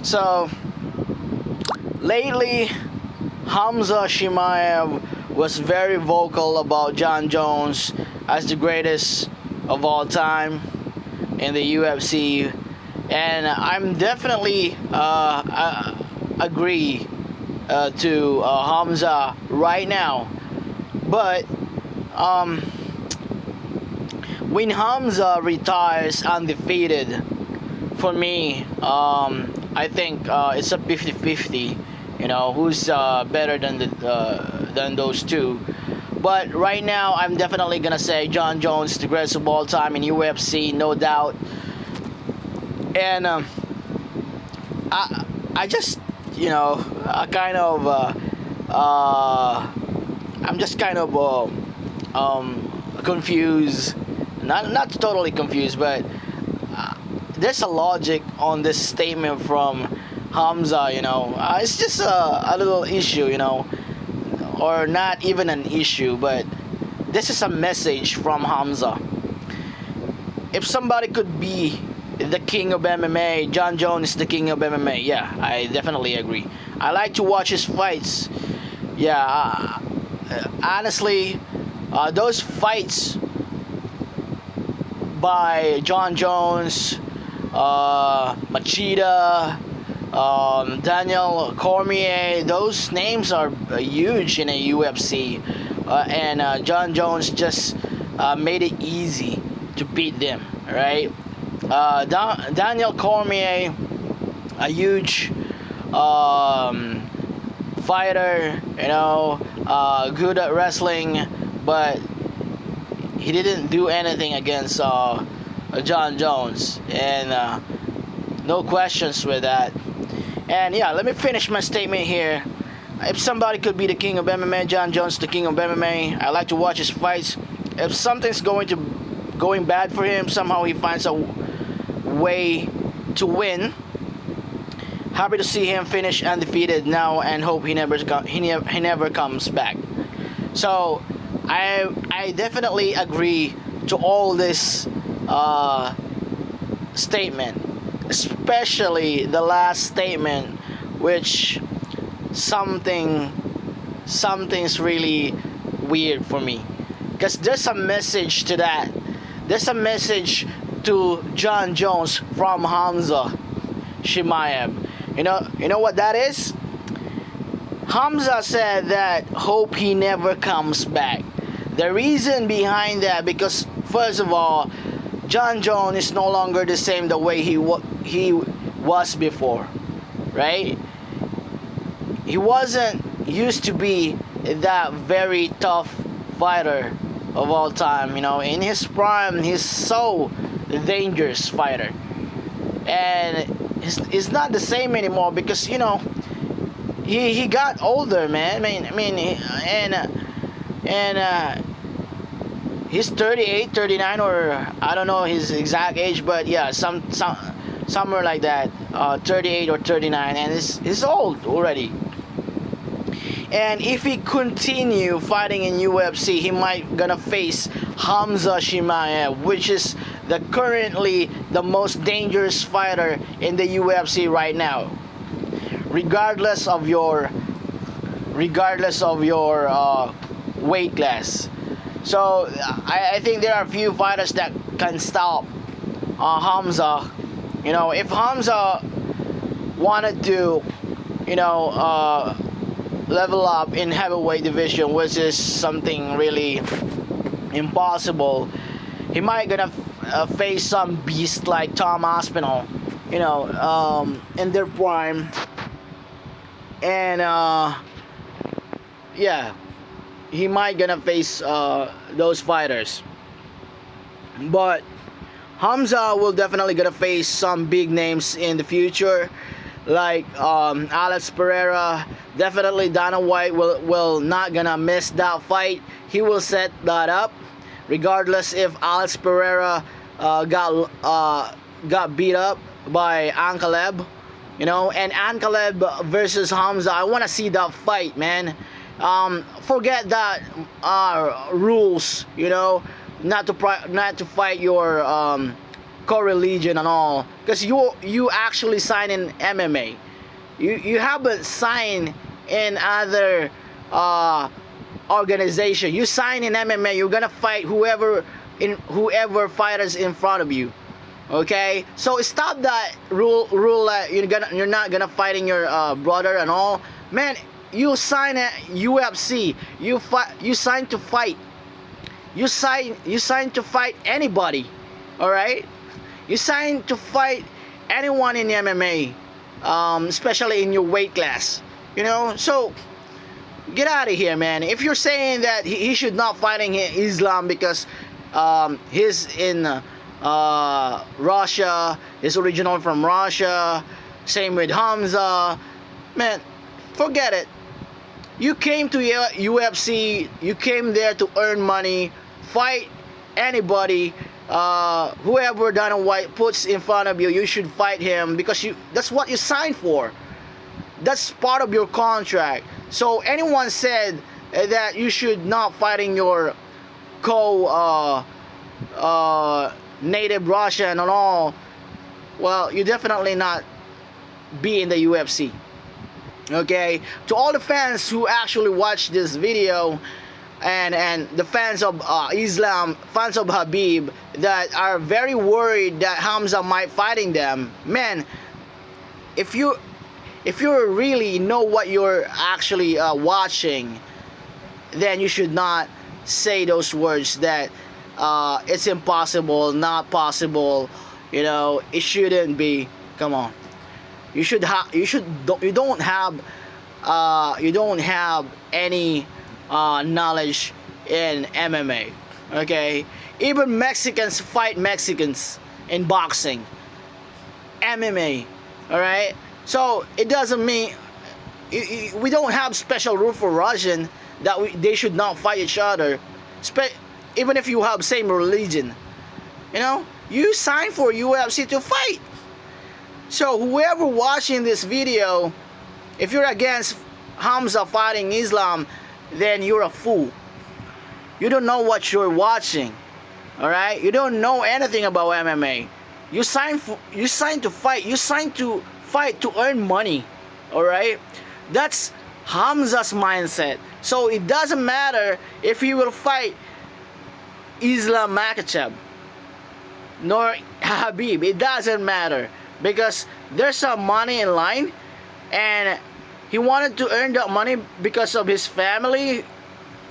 So lately, Hamza Chimaev was very vocal about Jon Jones as the greatest of all time in the UFC, and I'm definitely agree to Hamza right now. But um, when Hamza retires undefeated, for me, I think it's a 50-50. You know, who's better than those two. But right now, I'm definitely gonna say Jon Jones, the greatest of all time in UFC, no doubt. And I just, I'm just kind of confused. Not totally confused, but there's a logic on this statement from Hamza. It's just a little issue, or not even an issue, but this is a message from Hamza. If somebody could be the king of MMA, Jon Jones is the king of MMA. Yeah, I definitely agree. I like to watch his fights. Yeah, honestly, those fights by Jon Jones, Machida, Daniel Cormier, those names are huge in a UFC, and Jon Jones just made it easy to beat them, right? Daniel Cormier, a huge fighter, good at wrestling, but he didn't do anything against Jon Jones, and no questions with that. And yeah, let me finish my statement here. If somebody could be the king of MMA, Jon Jones, the king of MMA. I like to watch his fights. If something's going bad for him, somehow he finds a way to win. Happy to see him finish undefeated now, and hope he never comes back. So I definitely agree to all this statement, especially the last statement, which something's really weird for me, because there's a message to that. There's a message to Jon Jones from Hamza Chimaev. You know what that is? Hamza said that hope he never comes back. The reason behind that, because first of all, Jon Jones is no longer the same the way he was before, right? He wasn't used to be that very tough fighter of all time. In his prime, he's so dangerous fighter, and he's not the same anymore because he got older, man. And he's 38, 39, or I don't know his exact age, but yeah, somewhere like that, 38 or 39, and he's old already. And if he continue fighting in UFC, he might gonna face Hamza Chimaev, which is currently the most dangerous fighter in the UFC right now, regardless of your weight class. So I think there are a few fighters that can stop Hamza. If Hamza wanted to, level up in heavyweight division, which is something really impossible, he might gonna face some beast like Tom Aspinall, in their prime, and yeah, he might gonna face those fighters. But Hamza will definitely gonna face some big names in the future, like Alex Pereira. Definitely Dana White will not gonna miss that fight. He will set that up, regardless if Alex Pereira got beat up by Ankalaev. And Ankalaev versus Hamza, I want to see that fight, man. Forget that rules, not to fight your co-religion and all, because you actually sign in MMA. You haven't signed in other organization. You sign in MMA, you're gonna fight whoever fighters in front of you. Okay, so stop that rule that you're not gonna fighting your brother and all. Man, you sign at UFC. You sign to fight. You sign to fight anybody. All right. You sign to fight anyone in MMA, especially in your weight class. So get out of here, man. If you're saying that he should not fighting Islam because he's in Russia, is original from Russia, same with Hamza, man, forget it. You came to UFC, you came there to earn money, fight anybody, whoever Dana White puts in front of you, you should fight him because that's what you signed for. That's part of your contract. So anyone said that you should not fighting your native Russian and all, well, you definitely not be in the UFC. Okay, to all the fans who actually watch this video, and the fans of Islam, fans of Habib, that are very worried that Hamza might fighting them, man, if you really know what you're actually watching, then you should not say those words that it's impossible, not possible, it shouldn't be. Come on, you don't have any knowledge in MMA. Okay, even Mexicans fight Mexicans in boxing, MMA. All right, so it doesn't mean we don't have special rule for Russian that they should not fight each other, even if you have same religion. You sign for UFC to fight. So whoever watching this video, if you're against Hamza fighting Islam, then you're a fool. You don't know what you're watching. All right, you don't know anything about MMA. You sign to fight. You sign to fight to earn money. All right, that's Hamza's mindset. So it doesn't matter if he will fight Islam Makhachev nor Habib. It doesn't matter because there's some money in line, and he wanted to earn that money because of his family,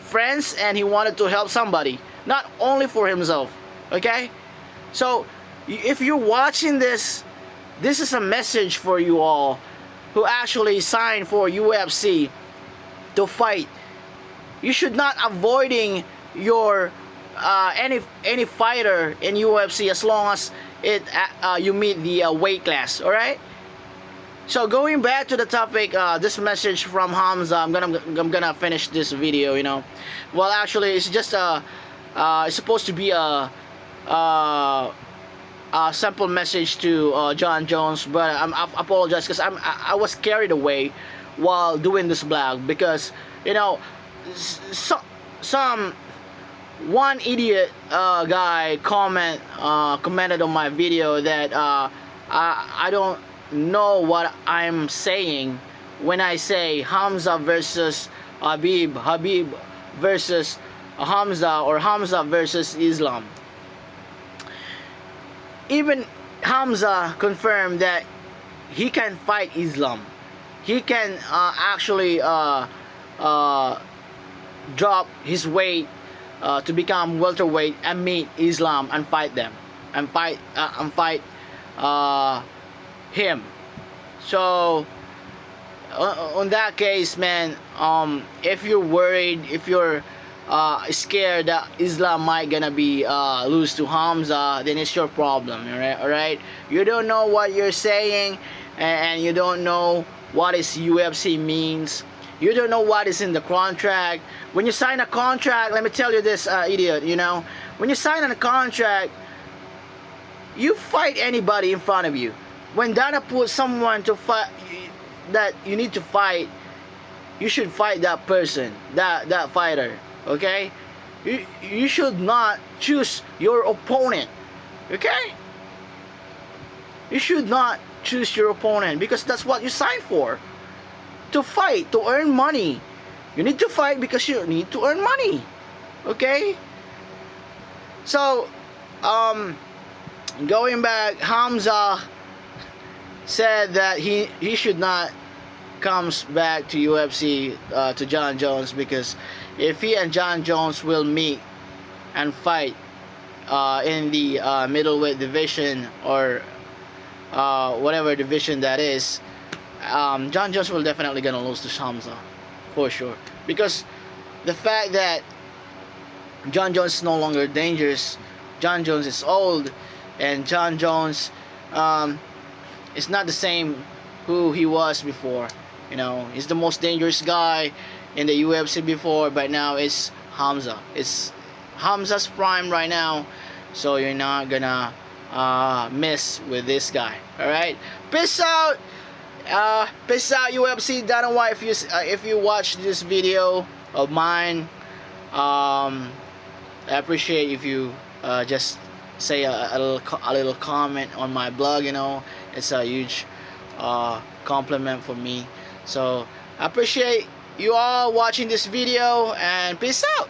friends, and he wanted to help somebody, not only for himself. Okay, so if you're watching this is a message for you all who actually signed for UFC to fight. You should not avoiding your any fighter in UFC as long as you meet the weight class. All right. So going back to the topic, this message from Hamza, I'm gonna finish this video. Well, actually, it's just it's supposed to be a simple message to Jon Jones, but I apologize because I was carried away while doing this blog because some one idiot guy commented on my video that I don't know what I'm saying when I say Hamza versus Habib versus Hamza, or Hamza versus Islam. Even Hamza confirmed that he can fight Islam. He can actually drop his weight to become welterweight and meet Islam and fight them and fight him. So on that case, man, if you're worried, if you're scared that Islam might gonna be lose to Hamza, then it's your problem. All right. You don't know what you're saying, and you don't know what is UFC means. You don't know what is in the contract. When you sign a contract, let me tell you this, idiot. When you sign on a contract, you fight anybody in front of you. When Dana puts someone to fight that you need to fight, you should fight that person, that fighter. Okay, you should not choose your opponent. Okay, You should not choose your opponent because that's what you signed for. To fight, to earn money. You need to fight because you need to earn money. Okay? So, going back, Hamza said that he should not comes back to UFC to Jon Jones, because if he and Jon Jones will meet and fight in the middleweight division, or whatever division that is, Jon Jones will definitely gonna lose to Hamza for sure, because the fact that Jon Jones is no longer dangerous, Jon Jones is old, and Jon Jones is not the same who he was before. You know, he's the most dangerous guy in the UFC before, but now it's Hamza. It's Hamza's prime right now, so you're not gonna miss with this guy. All right, peace out. Peace out, UFC Dana White. If you watch this video of mine, I appreciate if you just say a little comment on my blog. You know, it's a huge compliment for me. So I appreciate you all watching this video, and peace out.